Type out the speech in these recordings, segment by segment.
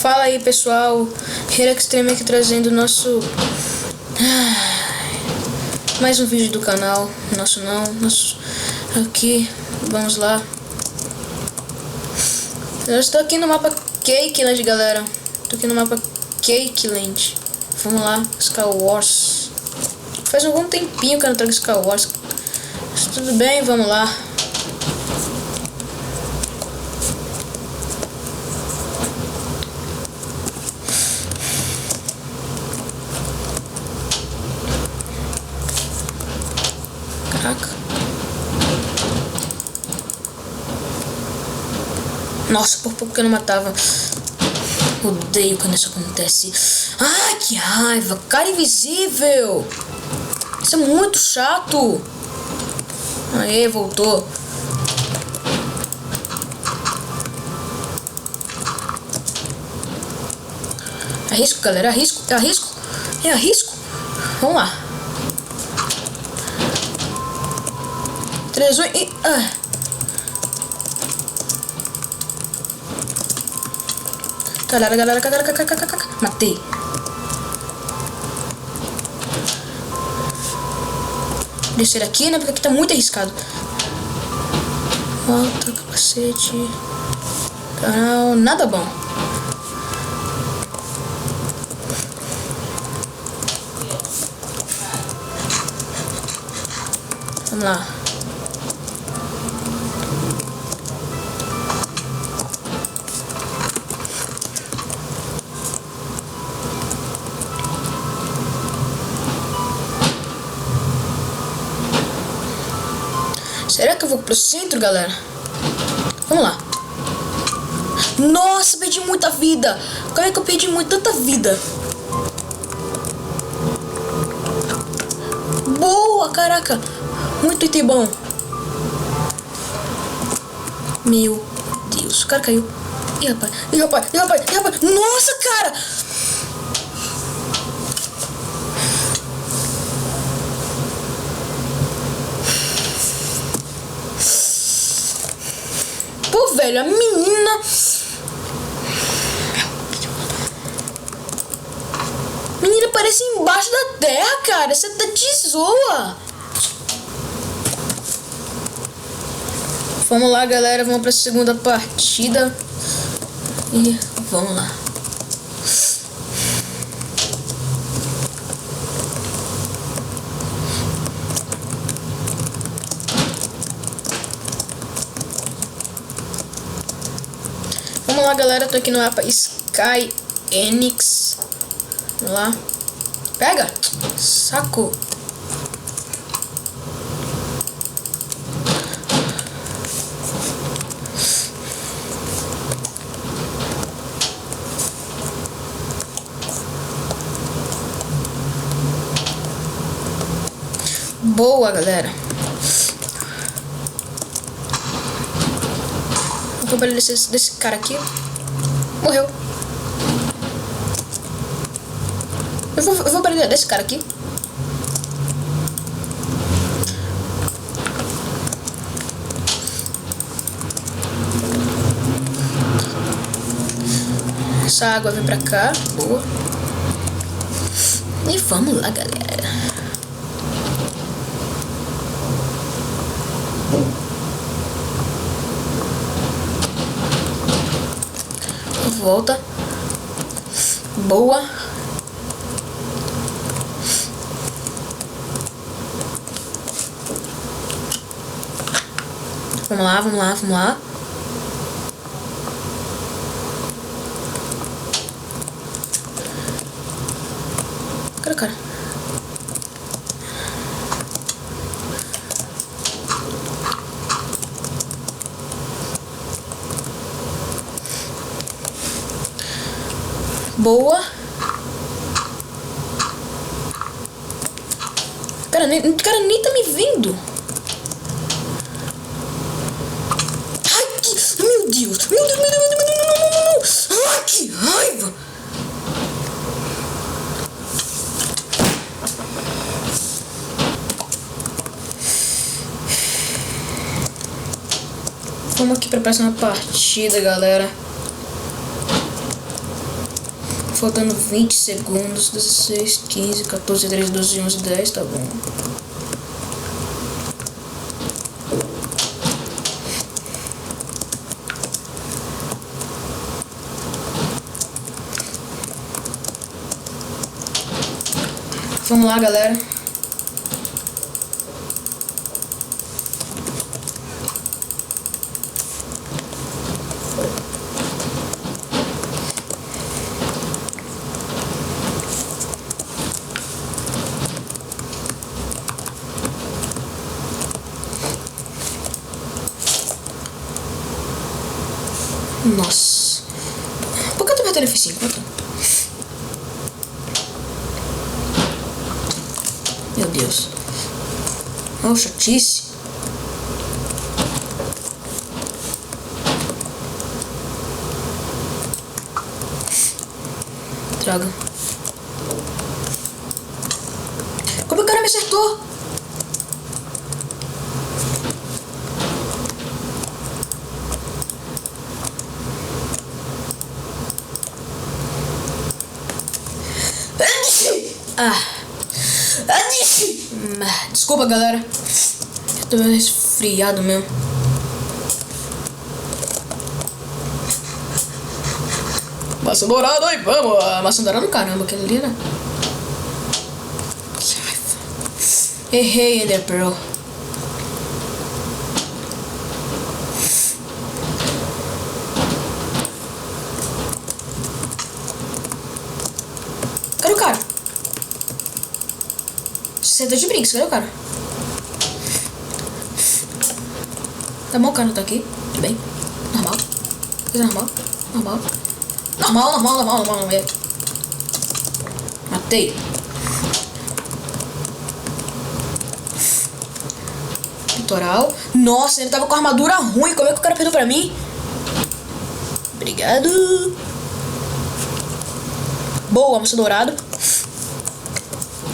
Fala aí, pessoal, Hero Extreme aqui trazendo nosso mais um vídeo do canal. Nosso aqui, vamos lá. Eu estou aqui no mapa Cakeland, galera. Estou aqui no mapa Cakeland. Vamos lá, Skywars. Faz algum tempinho que eu não trago Skywars. Mas tudo bem, vamos lá. Caraca. Nossa, por pouco que eu não matava. Odeio quando isso acontece. Ai, que raiva. Cara invisível. Isso é muito chato. Aê, voltou. Arrisco, galera. Arrisco. Vamos lá. 3, 8 e... Galera. Matei. Descer aqui, né? Porque aqui tá muito arriscado. Volta, capacete. Canal, nada bom. Vamos lá. Será que eu vou pro centro, galera? Vamos lá. Nossa, perdi muita vida. Como é que eu perdi tanta vida? Boa, caraca. Muito item bom. Meu Deus, o cara caiu. Ih, rapaz. Nossa, cara. Pô, velho, a menina... Menina parece embaixo da terra, cara. Você tá de zoa. Vamos lá, galera. Vamos pra segunda partida. E vamos lá. Vamos lá, galera. Tô aqui no mapa Sky Enix. Vamos lá. Pega! Saco! Boa, galera. Vou roubar desse cara aqui. Morreu. Eu vou brigar desse cara aqui. Essa água vem pra cá. Boa. E vamos lá, galera. Volta. Boa. Vamos lá. Cara. Boa. Cara, nem tá me vendo. Ai, meu Deus. Ai, que raiva. Vamos aqui pra próxima partida, galera. faltando 20 segundos. 16, 15, 14, 13, 12, 11, 10. Tá bom. Vamos lá, galera. Nossa. Por que eu tô apertando F5? Meu Deus. Oh, chatice. Droga. Como o cara me acertou? Desculpa, galera. Eu tô meio resfriado mesmo. Maçã dourada, aí, vamos! Maçã dourada do caramba, aquele ali, né? Que raiva. Errei, Ender Pearl. Cadê o cara? Você tá de brinks, cadê o cara? Tá bom, o cara não tá aqui. Tudo bem. Normal. Coisa normal. Normal. Normal. Matei. Litoral. Nossa, ele tava com armadura ruim. Como é que o cara perdeu pra mim? Obrigado. Boa, moça dourado.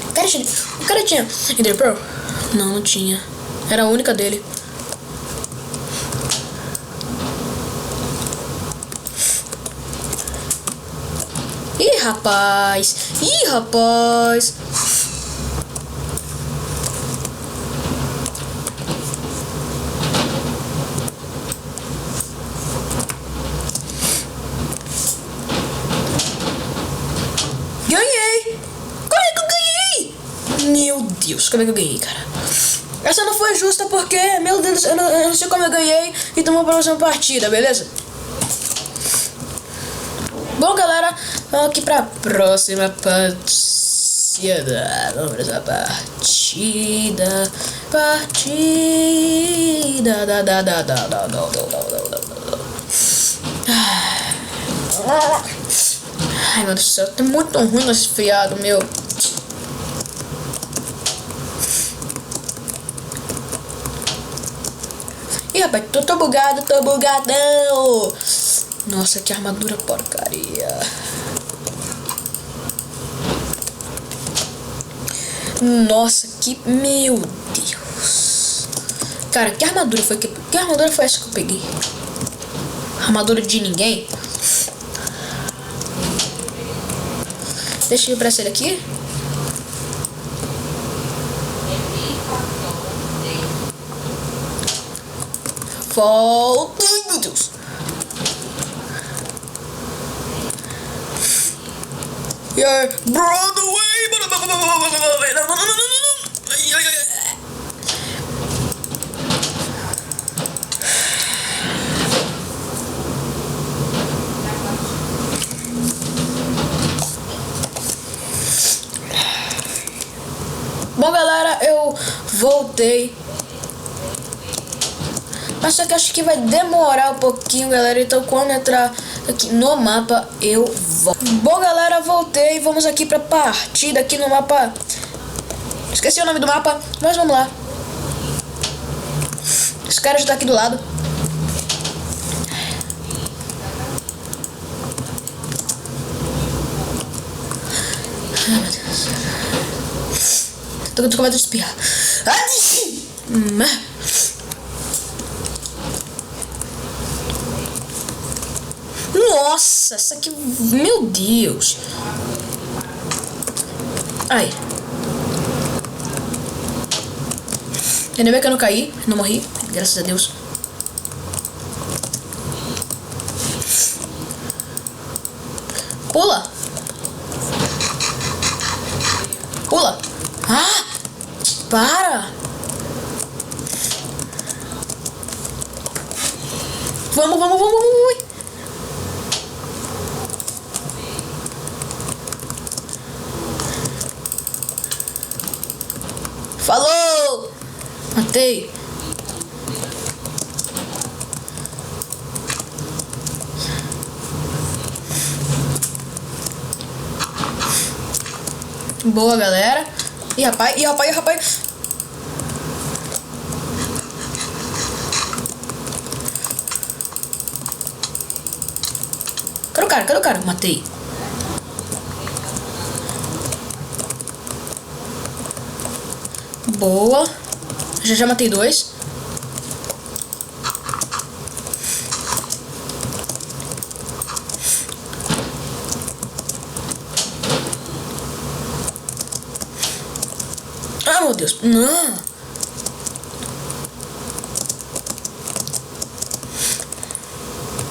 O cara tinha Ender Pearl? Não tinha. Era a única dele. Ih, rapaz. Ganhei! Como é que eu ganhei? Meu Deus, como é que eu ganhei, cara? Essa não foi justa porque, meu Deus, eu não sei como eu ganhei. Então vamos pra próxima partida, beleza? Bom, galera, vamos aqui pra próxima partida. Vamos pra essa partida. Ai, meu Deus do céu, tá muito ruim esse fiado, meu. Ih, rapaz, tô bugadão. Nossa, que armadura porcaria. Nossa, que... Meu Deus. Cara, que armadura foi essa que eu peguei? Armadura de ninguém? Deixa eu ir pra essa daqui. Volta. Ai, meu Deus. Yeah, Broadway. Bom, galera, eu voltei. Mas só que acho que vai demorar um pouquinho, galera. Então quando entrar aqui no mapa, eu volto. Bom, galera, voltei. Vamos aqui pra partida aqui no mapa. Esqueci o nome do mapa, mas vamos lá. Esse cara já tá aqui do lado. Ai, meu Deus. Tô com medo de espirrar. Nossa! Nossa, essa aqui... Meu Deus. Ai. Ainda bem que eu não caí, não morri, graças a Deus. Pula! Pula! Ah! Para! Vamos, vamos, vamos, vamos! Falou! Matei! Boa, galera. Ih, rapaz, ih, rapaz, ih, rapaz. Cadê o cara? Cadê o cara? Matei. Boa. Já matei 2. Ah, meu Deus. Não.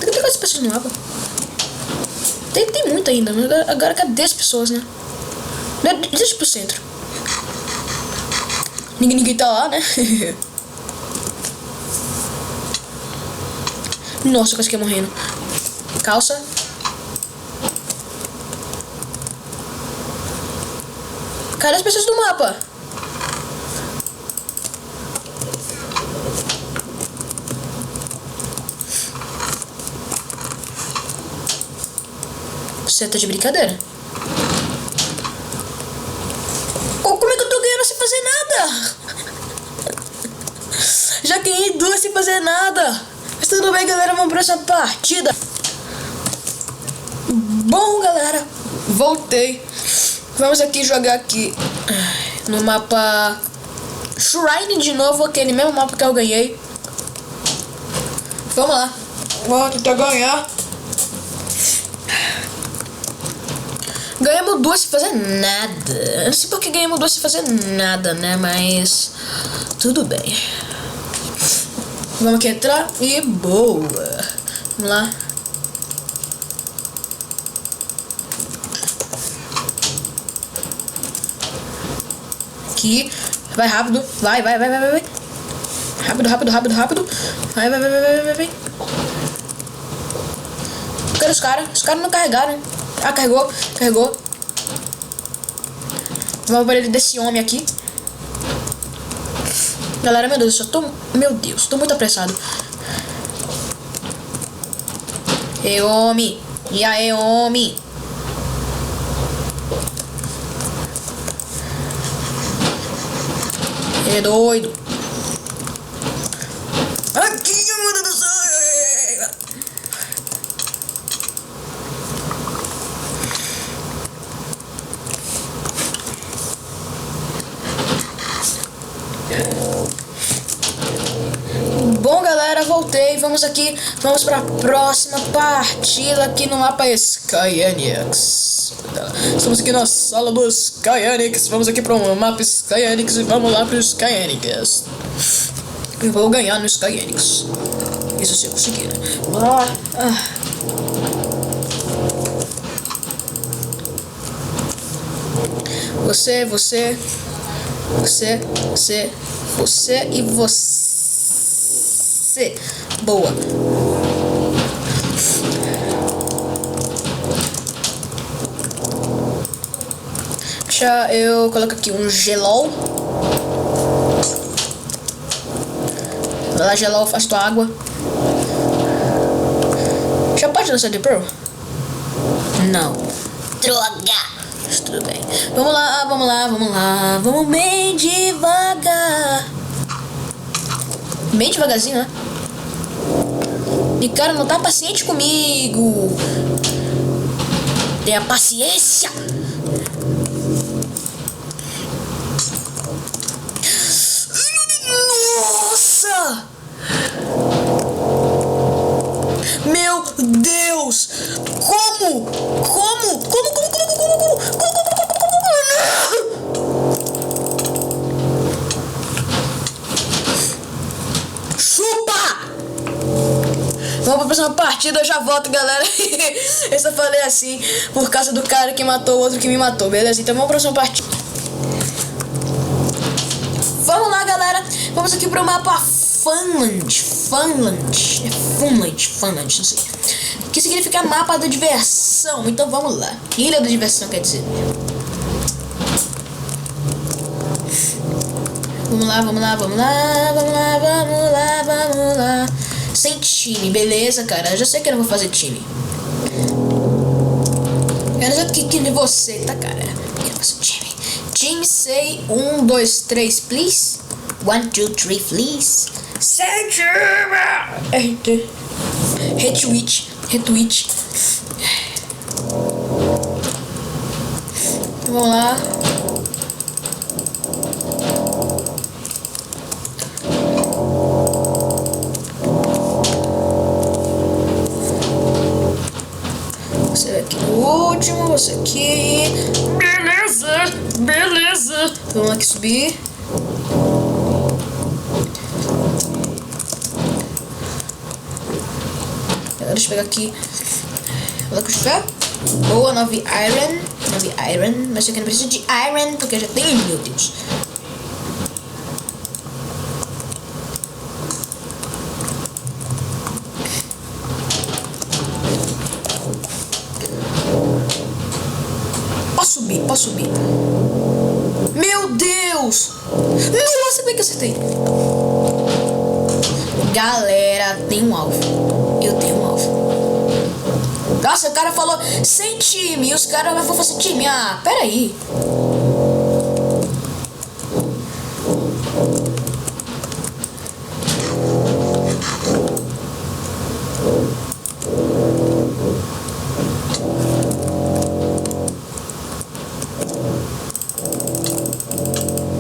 Tem quantas pessoas no mapa? Tem muito ainda. Mas agora cadê as pessoas, né? Deixa pro centro. Ninguém tá lá, né? Nossa, eu quase que ia morrendo. Calça. Cadê as pessoas do mapa? Você tá de brincadeira? Como é que eu tô ganhando sem fazer nada? Já ganhei 2 sem fazer nada. Mas tudo bem, galera, vamos pra essa partida. Bom, galera, voltei. Vamos aqui jogar aqui no mapa Shrine de novo, aquele mesmo mapa que eu ganhei. Vamos lá. Vamos tentar ganhar. Ganhamos 2 sem fazer nada. Eu não sei porque ganhamos 2 sem fazer nada, né? Mas tudo bem. Vamos aqui entrar e boa. Vamos lá. Aqui. Vai rápido. Vai. Rápido. Vai. Cadê os caras? Os caras não carregaram. Ah, carregou. Vamos para ele desse homem aqui. Galera, meu Deus, eu só tô... Meu Deus, tô muito apressado. Ei, homem. E aí, homem? É doido. Aqui, meu Deus do céu. Bom, galera, voltei. Vamos aqui. Vamos pra próxima partida aqui no mapa Skyenix. Estamos aqui na sala do Skyenix. Vamos aqui para o mapa Skyenix e vamos lá para o Skyenix. Eu vou ganhar no Skyenix. Isso se eu conseguir, né? Você e você. Boa. Deixa eu colocar aqui um gelol. Vai lá, gelol, faz tua água. Já pode lançar de Pearl? Não. Droga! Mas tudo bem. Vamos lá. Vamos bem devagar. Bem devagarzinho, né? E cara, não tá paciente comigo. Tenha paciência. Nossa! Meu Deus! Como Como? Chupa! Vamos pra próxima partida, eu já volto, galera. Eu só falei assim por causa do cara que matou o outro que me matou, beleza? Então vamos pra próxima partida. Vamos lá, galera. Vamos aqui pro mapa Funland, não sei. Que significa mapa da diversão. Então vamos lá. Ilha da diversão, quer dizer. Vamos lá. Sem time, beleza, cara. Eu já sei que eu não vou fazer time. Eu não sei o que de você, tá, cara? Eu não faço time. Time, say 1, 2, 3, please. 1, 2, 3, please. Sem time. Retweet. Vamos lá. Você aqui no último, você aqui. Beleza. Vamos aqui subir. Deixa eu pegar aqui. Vou lá boa, 9 iron. Mas eu não preciso de iron porque eu já tenho, meu Deus. Posso subir. Meu Deus! Nossa, bem que acertei. Galera, tem um alvo. Eu tenho um alvo. Nossa, o cara falou sem time. E os caras vão fazer time. Ah, peraí.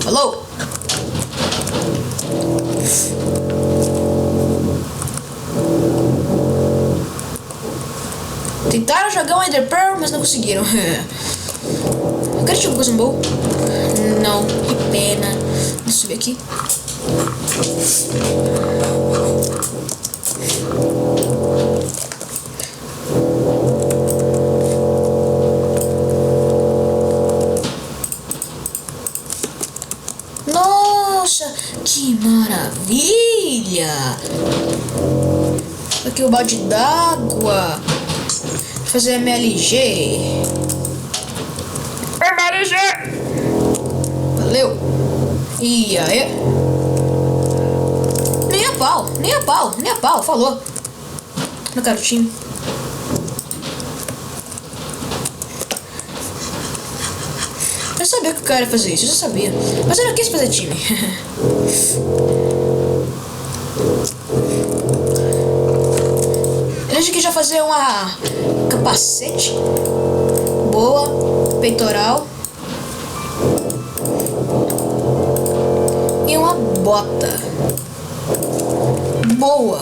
Alô? Tentaram jogar um Ender Pearl, mas não conseguiram. Eu quero tipo coisa boa. Não, que pena. Deixa eu subir aqui. Nossa, que maravilha! Aqui o balde d'água. Fazer MLG. Valeu. E aí? Nem a pau, falou. Não quero time. Eu sabia que o cara ia fazer isso, eu já sabia. Mas eu não quis fazer time. A gente aqui já fazer uma capacete. Boa. Peitoral. E uma bota. Boa.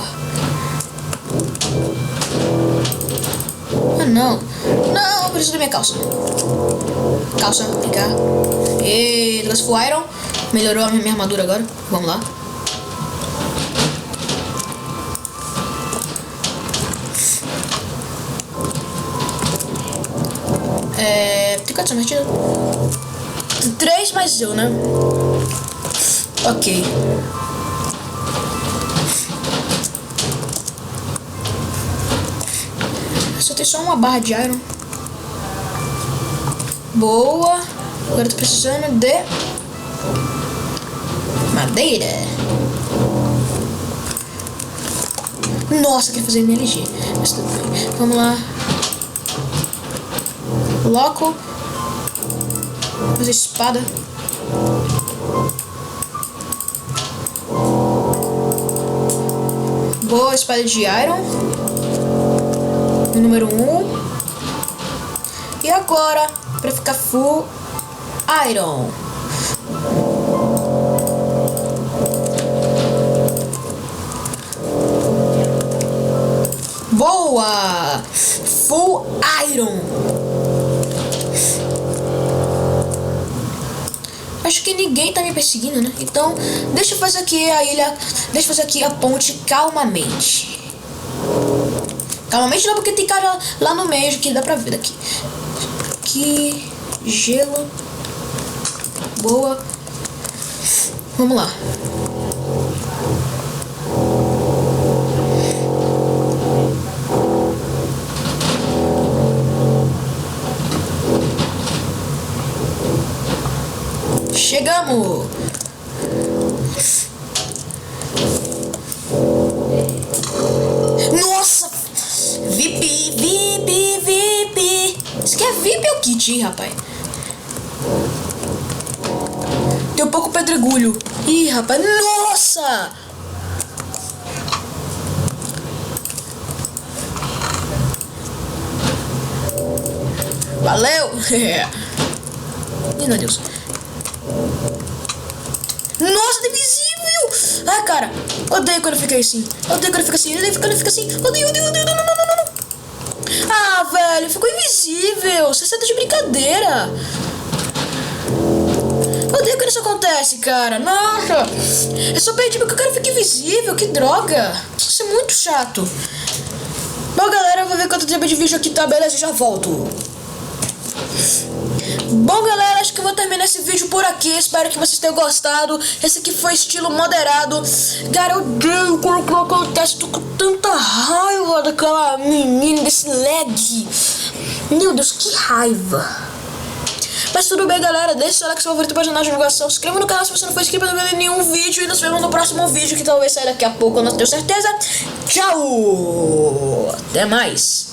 Ah, não. Não, eu preciso da minha calça. Calça, vem cá. E negócio full iron. Melhorou a minha armadura agora. Vamos lá. Tem quantos partidas? 3 mais eu, né? Ok. Só tem só uma barra de iron. Boa. Agora eu tô precisando de madeira. Nossa, quer fazer MLG. Mas tudo bem. Vamos lá. Coloco. Fazer espada. Boa, espada de iron. Número 1. E agora, pra ficar full iron. Boa! Full Iron. Acho que ninguém tá me perseguindo, né? Então, deixa eu fazer aqui a ilha. Deixa eu fazer aqui a ponte calmamente. Calmamente não, porque tem cara lá no meio que dá pra ver daqui. Aqui, gelo. Boa. Vamos lá. Chegamos! Nossa! VIP, VIP, VIP! Isso aqui é VIP ou kit, rapaz? Tem um pouco pedregulho. Ih, rapaz, nossa! Valeu! Ih, meu Deus. Nossa, tá invisível! Ah, cara, odeio quando fica assim. Odeio quando fica assim. Odeio quando fica assim. Odeio, odeio, odeio. Não. Ah, velho, ficou invisível. Você está de brincadeira. Odeio quando isso acontece, cara. Nossa, eu só perdi porque o cara fica invisível. Que droga. Isso é muito chato. Bom, galera, eu vou ver quanto tempo de vídeo aqui tá. Beleza, eu já volto. Bom, galera, acho que eu vou terminar esse vídeo por aqui. Espero que vocês tenham gostado. Esse aqui foi estilo moderado. Cara, eu odeio quando acontece. Tô com tanta raiva daquela menina, desse lag. Meu Deus, que raiva. Mas tudo bem, galera. Deixa o like, seu favorito para ajudar na divulgação. Se inscreva no canal se você não for inscrito para não ver nenhum vídeo. E nos vemos no próximo vídeo, que talvez saia daqui a pouco, eu não tenho certeza. Tchau! Até mais.